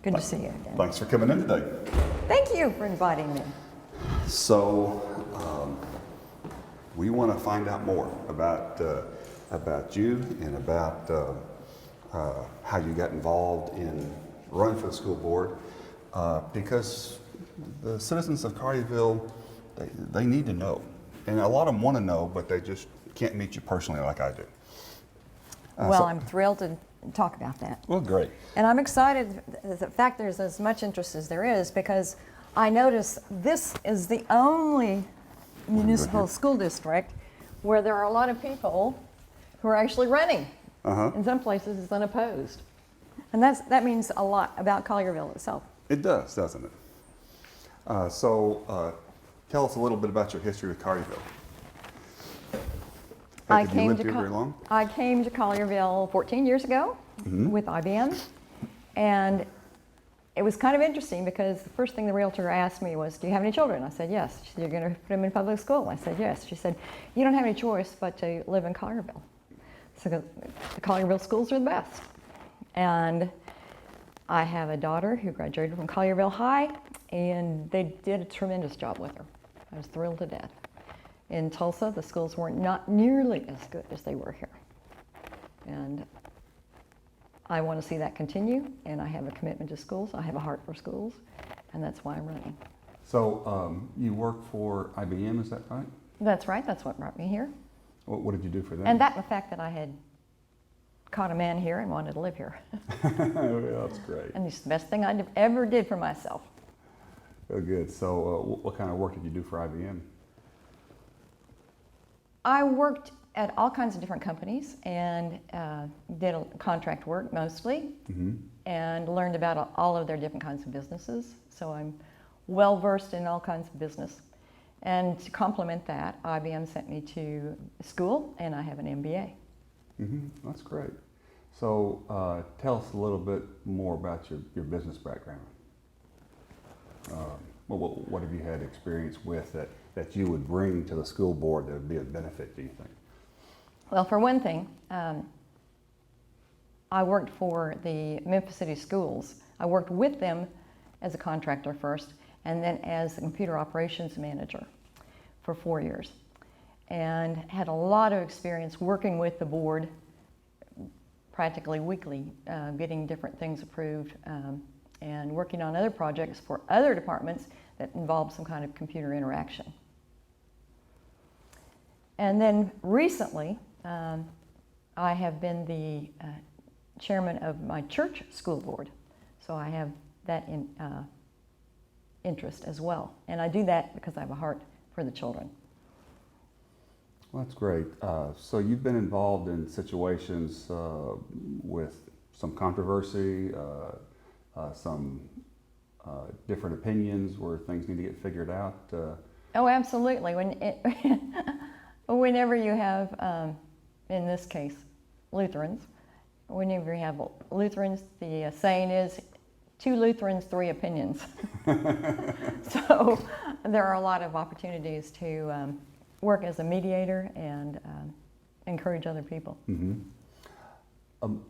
Good to see you again. Thanks for coming in today. Thank you for inviting me. So, we want to find out more about you and about how you got involved in running for the school board, because the citizens of Collierville, they need to know. And a lot of them want to know, but they just can't meet you personally like I do. Well, I'm thrilled to talk about that. Well, great. And I'm excited the fact there's as much interest as there is, because I notice this is the only municipal school district where there are a lot of people who are actually running. In some places it's unopposed. And that means a lot about Collierville itself. It does, doesn't it? Tell us a little bit about your history with Collierville. Have you lived here very long? I came to Collierville 14 years ago with IBM, and it was kind of interesting because the first thing the realtor asked me was, do you have any children? I said, yes. She said, you're going to put them in public school? I said, yes. She said, you don't have any choice but to live in Collierville. So the Collierville schools are the best. And I have a daughter who graduated from Collierville High, and they did a tremendous job with her. I was thrilled to death. In Tulsa, the schools were not nearly as good as they were here. And I want to see that continue, and I have a commitment to schools. I have a heart for schools, and that's why I'm running. So you work for IBM, is that right? That's right. That's what brought me here. What did you do for them? And the fact that I had caught a man here and wanted to live here. Yeah, that's great. And it's the best thing I ever did for myself. Oh, good. So what kind of work did you do for IBM? I worked at all kinds of different companies and did contract work mostly, and learned about all of their different kinds of businesses. So I'm well versed in all kinds of business. And to complement that, IBM sent me to school, and I have an MBA. That's great. So tell us a little bit more about your business background. What have you had experience with that you would bring to the school board that would be a benefit, do you think? Well, for one thing, I worked for the Memphis City Schools. I worked with them as a contractor first, and then as the computer operations manager for 4 years. And had a lot of experience working with the board practically weekly, getting different things approved, and working on other projects for other departments that involved some kind of computer interaction. And then recently, I have been the chairman of my church school board, so I have that interest as well. And I do that because I have a heart for the children. Well, that's great. So you've been involved in situations with some controversy, some different opinions where things need to get figured out? Oh, absolutely. Whenever you have, in this case, Lutherans, whenever you have Lutherans, the saying is, 2 Lutherans, 3 opinions. So there are a lot of opportunities to work as a mediator and encourage other people.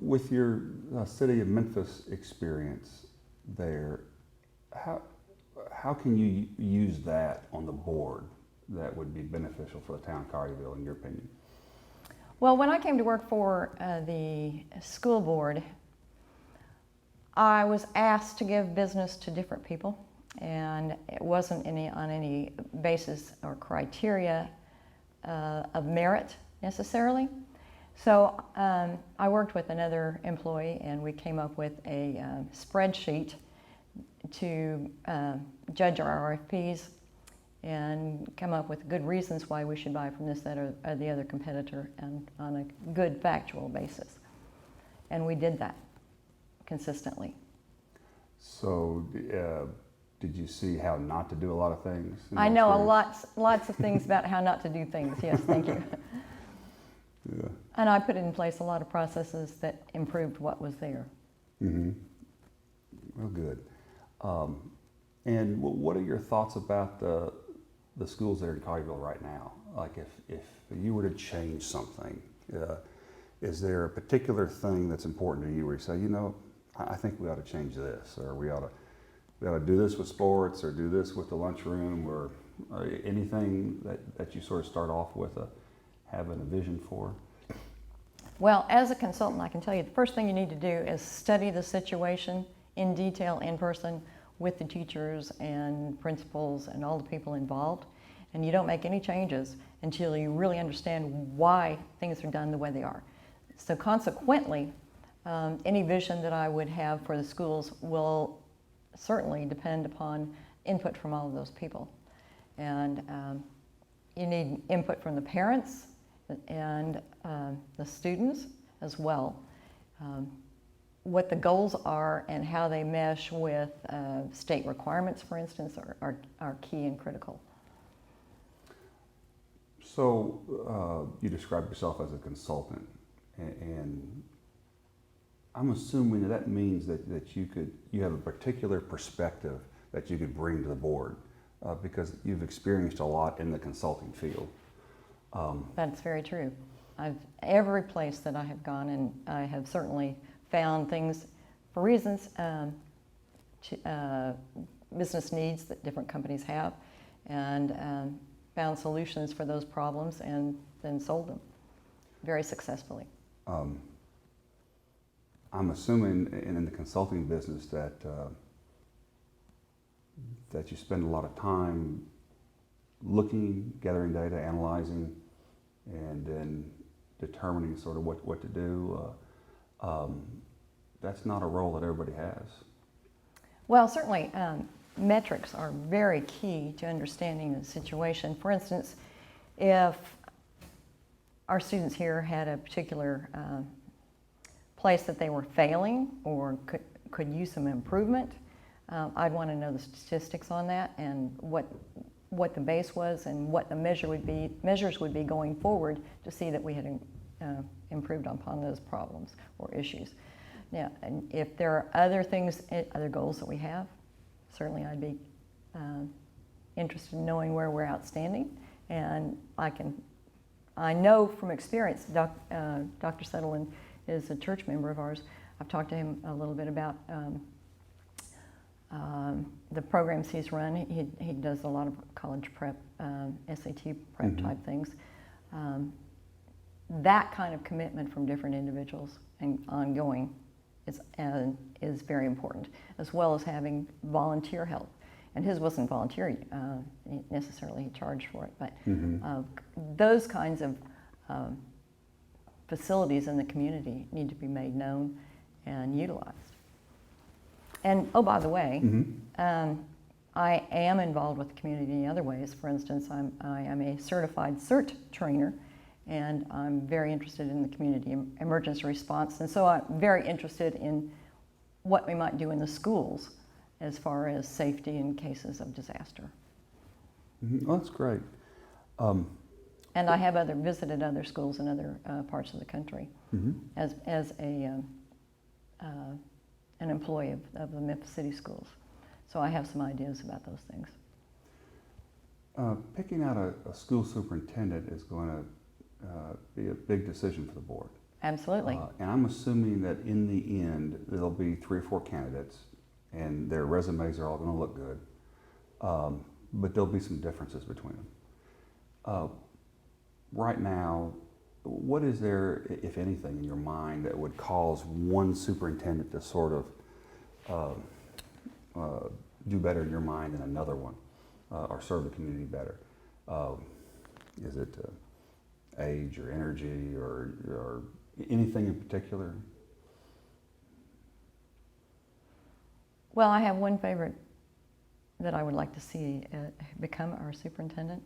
With your city of Memphis experience there, how can you use that on the board that would be beneficial for the town of Collierville, in your opinion? Well, when I came to work for the school board, I was asked to give business to different people, and it wasn't on any basis or criteria of merit necessarily. So I worked with another employee, and we came up with a spreadsheet to judge our RFPs and come up with good reasons why we should buy from this, that, or the other competitor, and on a good factual basis. And we did that consistently. So did you see how not to do a lot of things? I know lots of things about how not to do things. Yes, thank you. Yeah. And I put in place a lot of processes that improved what was there. Well, good. And what are your thoughts about the schools there in Collierville right now? Like if you were to change something, is there a particular thing that's important to you where you say, you know, I think we ought to change this, or we ought to do this with sports, or do this with the lunchroom, or anything that you sort of start off with having a vision for? Well, as a consultant, I can tell you the first thing you need to do is study the situation in detail in person with the teachers and principals and all the people involved. And you don't make any changes until you really understand why things are done the way they are. So consequently, any vision that I would have for the schools will certainly depend upon input from all of those people. And you need input from the parents and the students as well. What the goals are and how they mesh with state requirements, for instance, are key and critical. So you describe yourself as a consultant, and I'm assuming that means that you have a particular perspective that you could bring to the board because you've experienced a lot in the consulting field. That's very true. Every place that I have gone, and I have certainly found things for reasons, business needs that different companies have, and found solutions for those problems and then sold them very successfully. I'm assuming in the consulting business that you spend a lot of time looking, gathering data, analyzing, and then determining sort of what to do. That's not a role that everybody has. Well, certainly metrics are very key to understanding the situation. For instance, if our students here had a particular place that they were failing or could use some improvement, I'd want to know the statistics on that and what the base was and what the measures would be going forward to see that we had improved upon those problems or issues. Now, and if there are other things, other goals that we have, certainly I'd be interested in knowing where we're outstanding. And I know from experience, Dr. Settleman is a church member of ours. I've talked to him a little bit about the programs he's run. He does a lot of college prep, SAT prep type things. That kind of commitment from different individuals and ongoing is very important, as well as having volunteer help. And his wasn't volunteer necessarily, he charged for it, but those kinds of facilities in the community need to be made known and utilized. And oh, by the way, I am involved with the community in other ways. For instance, I am a certified CERT trainer, and I'm very interested in the community emergency response. And so I'm very interested in what we might do in the schools as far as safety in cases of disaster. Oh, that's great. And I have visited other schools in other parts of the country as an employee of the Memphis City Schools. So I have some ideas about those things. Picking out a school superintendent is going to be a big decision for the board. Absolutely. And I'm assuming that in the end, there'll be 3 or 4 candidates, and their resumes are all going to look good. But there'll be some differences between them. Right now, what is there, if anything, in your mind that would cause one superintendent to sort of do better in your mind than another one, or serve the community better? Is it age or energy or anything in particular? Well, I have one favorite that I would like to see become our superintendent,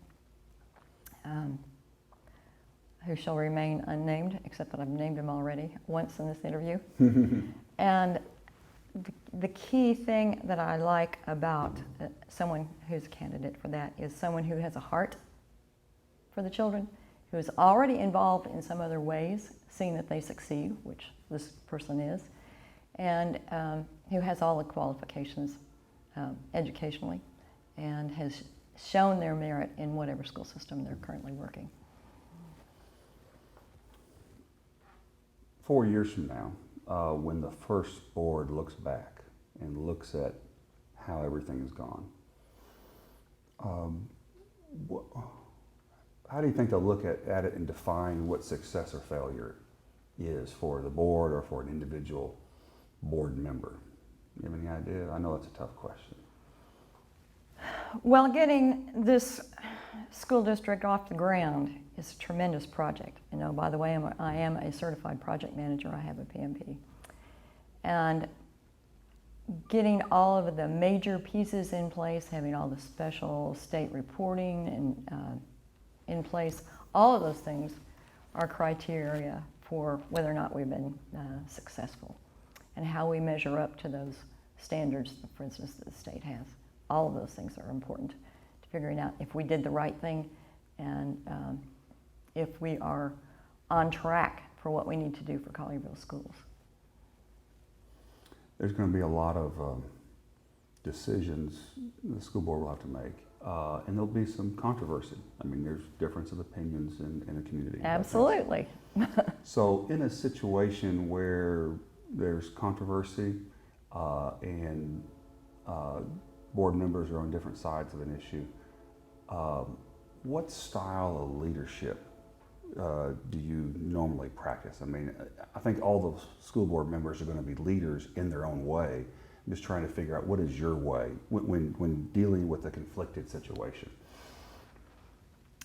who shall remain unnamed, except that I've named him already once in this interview. And the key thing that I like about someone who's a candidate for that is someone who has a heart for the children, who is already involved in some other ways, seeing that they succeed, which this person is, and who has all the qualifications educationally and has shown their merit in whatever school system they're currently working. 4 years from now, when the first board looks back and looks at how everything has gone? How do you think they'll look at it and define what success or failure is for the board or for an individual board member? You have any idea? I know that's a tough question. Well, getting this school district off the ground is a tremendous project. You know, by the way, I am a certified project manager. I have a PMP. And getting all of the major pieces in place, having all the special state reporting and in place, all of those things are criteria for whether or not we've been successful and how we measure up to those standards, for instance, that the state has. All of those things are important to figuring out if we did the right thing and if we are on track for what we need to do for Collierville schools. There's going to be a lot of decisions the school board will have to make, and there'll be some controversy. I mean, there's difference of opinions in the community. Absolutely. So in a situation where there's controversy and board members are on different sides of an issue, what style of leadership do you normally practice? I mean, I think all the school board members are going to be leaders in their own way. I'm just trying to figure out what is your way when dealing with a conflicted situation.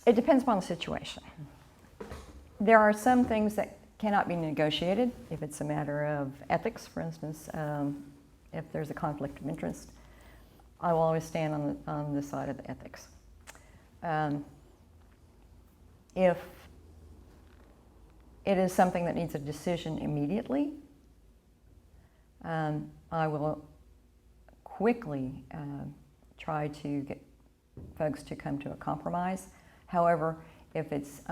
It depends upon the situation. There are some things that cannot be negotiated if it's a matter of ethics, for instance. If there's a conflict of interest, I will always stand on the side of the ethics. If it is something that needs a decision immediately, I will quickly try to get folks to come to a compromise. However, if it's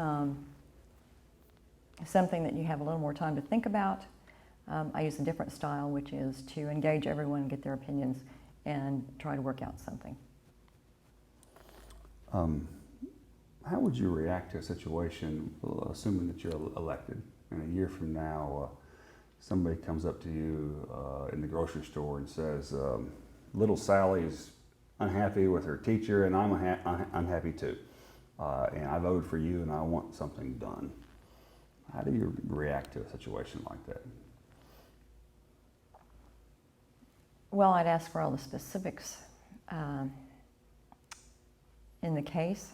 something that you have a little more time to think about, I use a different style, which is to engage everyone, get their opinions, and try to work out something. How would you react to a situation, assuming that you're elected, and a year from now, somebody comes up to you in the grocery store and says, little Sally's unhappy with her teacher, and I'm unhappy too, and I voted for you and I want something done? How do you react to a situation like that? Well, I'd ask for all the specifics in the case.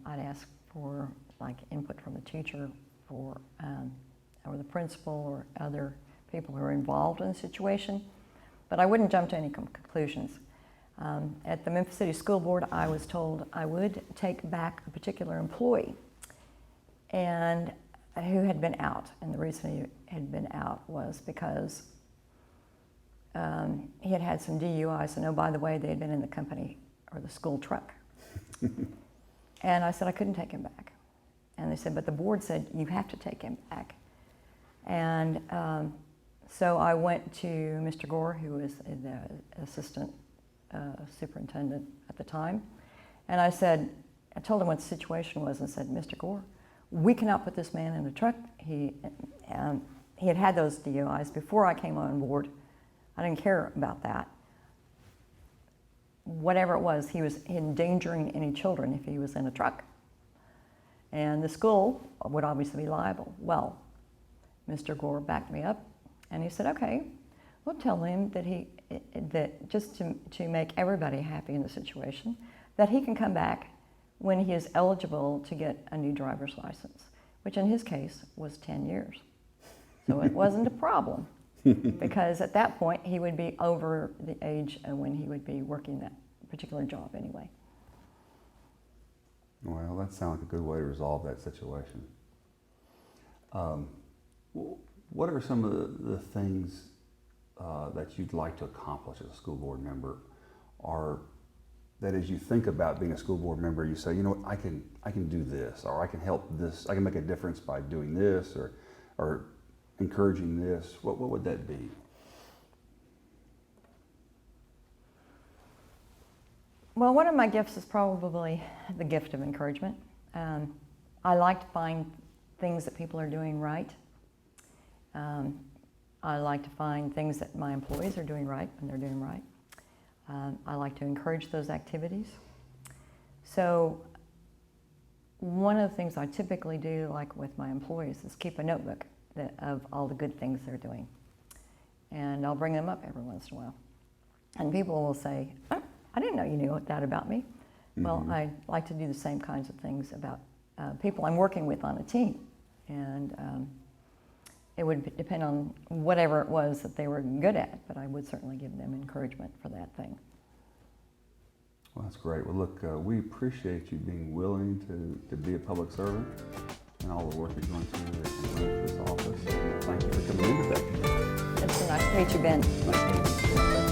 I'd ask for like input from the teacher or the principal or other people who are involved in the situation, but I wouldn't jump to any conclusions. At the Memphis City School Board, I was told I would take back a particular employee and who had been out, and the reason he had been out was because he had had some DUIs, and oh, by the way, they had been in the company or the school truck. And I said I couldn't take him back. And they said, but the board said you have to take him back. And so I went to Mr. Gore, who was the assistant superintendent at the time, and I told him what the situation was and said, Mr. Gore, we cannot put this man in a truck. He had had those DUIs before I came on board. I didn't care about that. Whatever it was, he was endangering any children if he was in a truck. And the school would obviously be liable. Well, Mr. Gore backed me up and he said, okay, we'll tell him that just to make everybody happy in the situation, that he can come back when he is eligible to get a new driver's license, which in his case was 10 years. So it wasn't a problem. Because at that point, he would be over the age when he would be working that particular job anyway. Well, that sounds like a good way to resolve that situation. What are some of the things that you'd like to accomplish as a school board member, or that as you think about being a school board member, you say, you know what, I can do this, or I can help this, I can make a difference by doing this, or encouraging this? What would that be? Well, one of my gifts is probably the gift of encouragement. I like to find things that people are doing right. I like to find things that my employees are doing right when they're doing right. I like to encourage those activities. So one of the things I typically do, like with my employees, is keep a notebook of all the good things they're doing. And I'll bring them up every once in a while. And people will say, oh, I didn't know you knew that about me. Well, I like to do the same kinds of things about people I'm working with on a team. And it would depend on whatever it was that they were good at, but I would certainly give them encouragement for that thing. Well, that's great. Well, look, we appreciate you being willing to be a public servant and all the work you're going to do in this office. Thank you for coming in today. It's so nice to meet you, Ben. Nice to meet you.